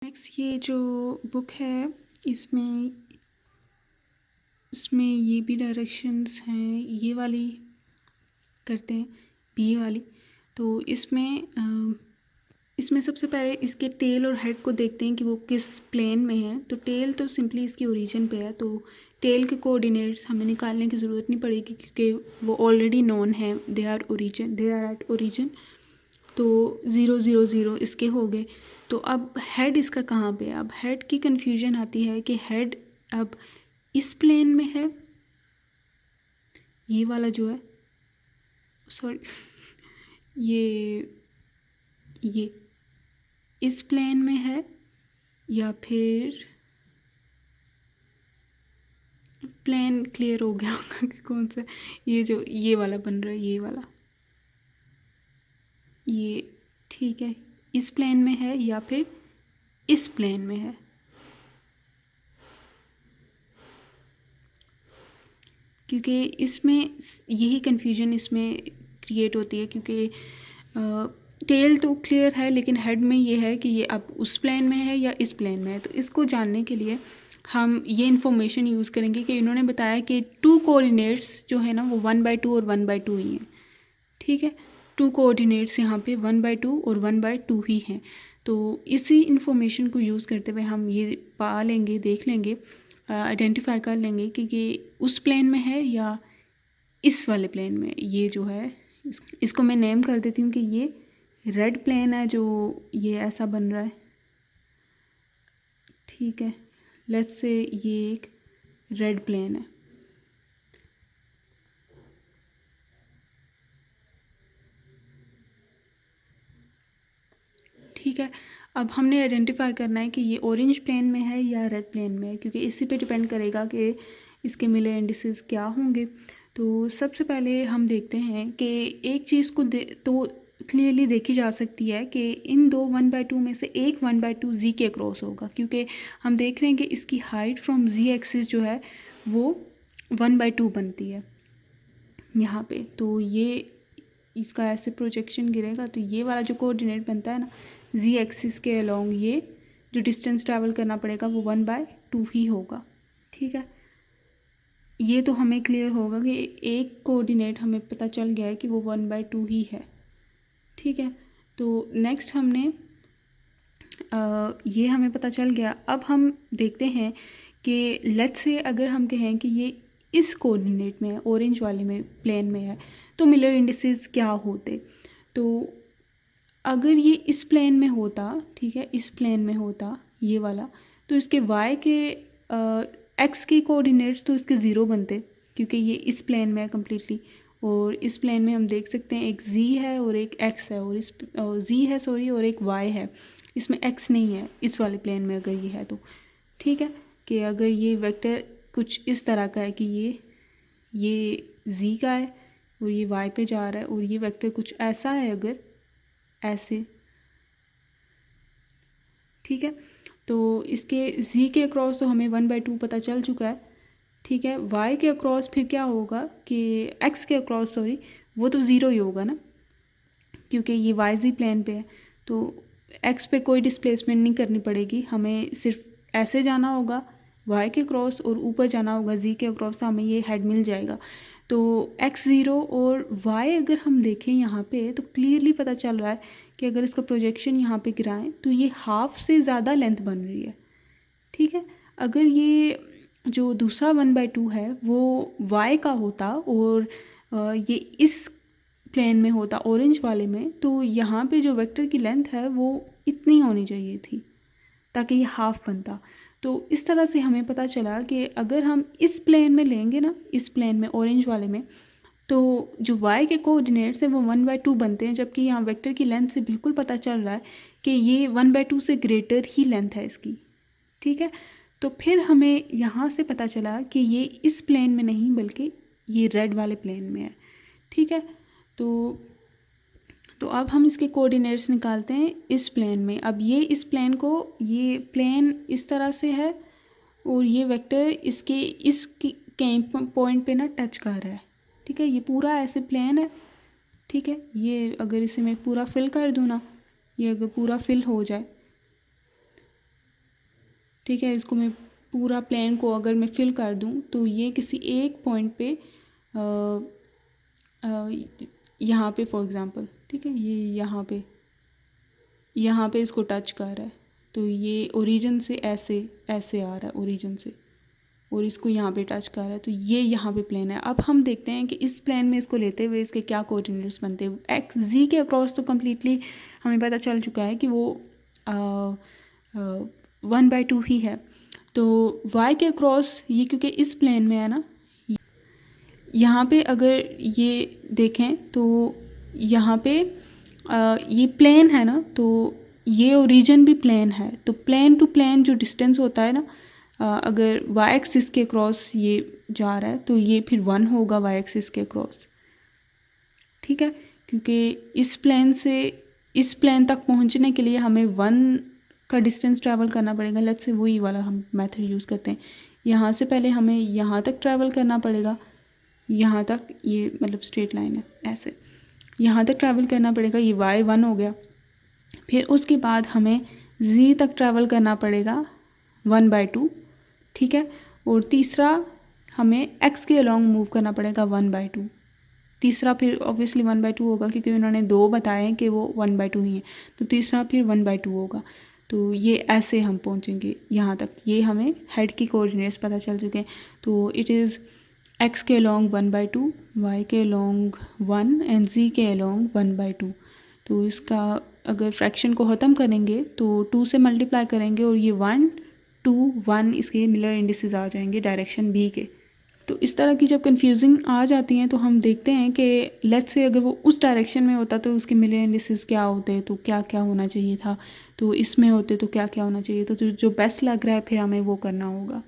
Next ये जो book है इसमें इसमें ये भी डायरेक्शंस हैं, ये वाली करते हैं बी वाली। तो इसमें सबसे पहले इसके टेल और हेड को देखते हैं कि वो किस प्लेन में है। तो टेल तो सिंपली इसकी ओरिजिन पे है, तो टेल के कोऑर्डिनेट्स हमें निकालने की ज़रूरत नहीं पड़ेगी क्योंकि वो ऑलरेडी नोन है, दे आर एट ओरिजिन। तो 0 0 0 इसके हो गए। तो अब हेड इसका कहाँ पे है? अब हेड की कन्फ्यूजन आती है कि हेड अब इस प्लेन में है, ये वाला जो है, सॉरी ये इस प्लेन में है, या फिर प्लेन क्लियर हो गया होगा कि कौन सा, ये जो ये वाला बन रहा है, ये वाला, ये ठीक है, इस प्लेन में है या फिर इस प्लेन में है। क्योंकि इसमें यही कन्फ्यूजन इसमें क्रिएट होती है, क्योंकि टेल तो क्लियर है लेकिन हेड में ये है कि ये अब उस प्लेन में है या इस प्लेन में है। तो इसको जानने के लिए हम ये इन्फॉर्मेशन यूज़ करेंगे कि इन्होंने बताया कि 2 कोऑर्डिनेट्स जो है ना वो 1/2 और 1/2 ही हैं। ठीक है, 2 कोऑर्डिनेट्स यहाँ पे 1/2 और 1/2 ही हैं। तो इसी इन्फॉर्मेशन को यूज़ करते हुए हम ये पा लेंगे, देख लेंगे, आइडेंटिफाई कर लेंगे कि उस प्लेन में है या इस वाले प्लेन में। ये जो है इसको मैं नेम कर देती हूँ कि ये रेड प्लेन है जो ये ऐसा बन रहा है। ठीक है, लेट्स से ये एक रेड प्लेन है। ठीक है, अब हमने आइडेंटिफाई करना है कि ये ऑरेंज प्लेन में है या रेड प्लेन में है, क्योंकि इसी पे डिपेंड करेगा कि इसके मिले इंडिसेस क्या होंगे। तो सबसे पहले हम देखते हैं कि एक चीज़ को तो क्लियरली देखी जा सकती है कि इन दो 1/2 में से एक 1/2 जी के क्रॉस होगा, क्योंकि हम देख रहे हैं कि इसकी हाइट फ्रॉम जी एक्सिस जो है वो 1/2 बनती है यहाँ पे। तो ये इसका ऐसे प्रोजेक्शन गिरेगा तो ये वाला जो कोऑर्डिनेट बनता है ना जी एक्सिस के अलोंग, ये जो डिस्टेंस ट्रैवल करना पड़ेगा वो 1/2 ही होगा। ठीक है, ये तो हमें क्लियर होगा कि एक कोऑर्डिनेट हमें पता चल गया है कि वो 1/2 ही है। ठीक है, तो नेक्स्ट हमने ये हमें पता चल गया। अब हम देखते हैं कि लेट्स से अगर हम कहें कि ये इस कोऑर्डिनेट में है, ऑरेंज वाले में प्लेन में है, तो मिलर इंडिसेस क्या होते। तो अगर ये इस प्लेन में होता, ठीक है, इस प्लेन में होता ये वाला, तो इसके y के x के कोऑर्डिनेट्स तो इसके 0 बनते, क्योंकि ये इस प्लेन में है कम्प्लीटली। और इस प्लेन में हम देख सकते हैं एक z है और एक x है, और इस z है सॉरी और एक y है, इसमें x नहीं है इस वाले प्लेन में अगर ये है तो। ठीक है, कि अगर ये वेक्टर कुछ इस तरह का है कि ये z का है और ये y पे जा रहा है, और ये वेक्टर कुछ ऐसा है अगर ऐसे, ठीक है, तो इसके z के अक्रॉस तो हमें 1/2 पता चल चुका है। ठीक है, y के अक्रॉस फिर क्या होगा कि x के अक्रॉस सॉरी वो तो 0 ही होगा ना, क्योंकि ये yz प्लेन पे है। तो x पे कोई डिस्प्लेसमेंट नहीं करनी पड़ेगी, हमें सिर्फ ऐसे जाना होगा y के क्रॉस और ऊपर जाना होगा z के अक्रॉस, तो हमें ये हेड मिल जाएगा। तो x0 और y अगर हम देखें यहाँ पे तो क्लियरली पता चल रहा है कि अगर इसका प्रोजेक्शन यहाँ पे गिराएं तो ये हाफ से ज़्यादा लेंथ बन रही है। ठीक है, अगर ये जो दूसरा 1/2 है वो y का होता और ये इस प्लेन में होता ऑरेंज वाले में, तो यहाँ पे जो वेक्टर की लेंथ है वो इतनी होनी चाहिए थी ताकि ये हाफ बनता। तो इस तरह से हमें पता चला कि अगर हम इस प्लेन में लेंगे ना, इस प्लेन में ऑरेंज वाले में, तो जो y के कोऑर्डिनेट्स है वो 1/2 बनते हैं, जबकि यहाँ वेक्टर की लेंथ से बिल्कुल पता चल रहा है कि ये 1/2 से ग्रेटर ही लेंथ है इसकी। ठीक है, तो फिर हमें यहाँ से पता चला कि ये इस प्लेन में नहीं बल्कि ये रेड वाले प्लेन में है। ठीक है, तो अब हम इसके कोऑर्डिनेट्स निकालते हैं इस प्लेन में। अब ये इस प्लेन को, ये प्लेन इस तरह से है और ये वेक्टर इसके इस पॉइंट पे ना टच कर रहा है। ठीक है, ये पूरा ऐसे प्लेन है। ठीक है, ये अगर इसे मैं पूरा फिल कर दूँ ना, ये अगर पूरा फिल हो जाए ठीक है। इसको मैं पूरा प्लेन को अगर मैं फिल कर दूं तो ये किसी एक पॉइंट पे यहाँ पे फॉर एग्ज़ाम्पल, ठीक है, ये यहाँ पे इसको टच कर रहा है, तो ये ओरिजिन से ऐसे ऐसे आ रहा है ओरिजिन से, और इसको यहाँ पे टच कर रहा है, तो ये यहाँ पे प्लेन है। अब हम देखते हैं कि इस प्लेन में इसको लेते हुए इसके क्या कोऑर्डिनेट्स बनते हैं। एक्स जी के अक्रॉस तो कम्प्लीटली हमें पता चल चुका है कि वो 1/2 ही है। तो वाई के अक्रॉस ये क्योंकि इस प्लेन में है ना, यहाँ पे अगर ये देखें तो यहाँ पे ये प्लेन है ना, तो ये ओरिजिन भी प्लेन है। तो प्लेन टू प्लेन जो डिस्टेंस होता है ना, अगर वाई एक्सिस के क्रॉस ये जा रहा है तो ये फिर 1 होगा वाई एक्सिस के क्रॉस, ठीक है। क्योंकि इस प्लेन से इस प्लेन तक पहुंचने के लिए हमें 1 का डिस्टेंस ट्रैवल करना पड़ेगा। लेट्स से वही वाला हम मेथड यूज़ करते हैं। यहाँ से पहले हमें यहाँ तक ट्रैवल करना पड़ेगा, यहाँ तक, ये मतलब स्ट्रेट लाइन है ऐसे, यहाँ तक ट्रैवल करना पड़ेगा, ये y1 हो गया। फिर उसके बाद हमें z तक ट्रैवल करना पड़ेगा 1/2, ठीक है। और तीसरा हमें x के अलॉन्ग मूव करना पड़ेगा 1/2। तीसरा फिर ऑब्वियसली 1/2 होगा क्योंकि उन्होंने 2 बताए हैं कि वो 1/2 ही है, तो तीसरा फिर 1/2 होगा। तो ये ऐसे हम पहुँचेंगे यहाँ तक। ये हमें हेड की कोऑर्डिनेट्स पता चल चुके हैं। तो इट इज़ x के अलॉन्ग 1/2, y के अलॉन्ग 1 एंड z के अलॉन्ग 1/2। तो इसका अगर फ्रैक्शन को ख़त्म करेंगे तो 2 से मल्टीप्लाई करेंगे और ये 1 2 1 इसके मिलर इंडिसेस आ जाएंगे डायरेक्शन b के। तो इस तरह की जब कन्फ्यूजिंग आ जाती हैं तो हम देखते हैं कि लेट्स से अगर वो उस डायरेक्शन में होता तो उसके मिलर इंडिसेस क्या होते, तो क्या क्या होना चाहिए था, तो इसमें होते तो क्या क्या होना चाहिए, तो जो बेस्ट लग रहा है फिर हमें वो करना होगा।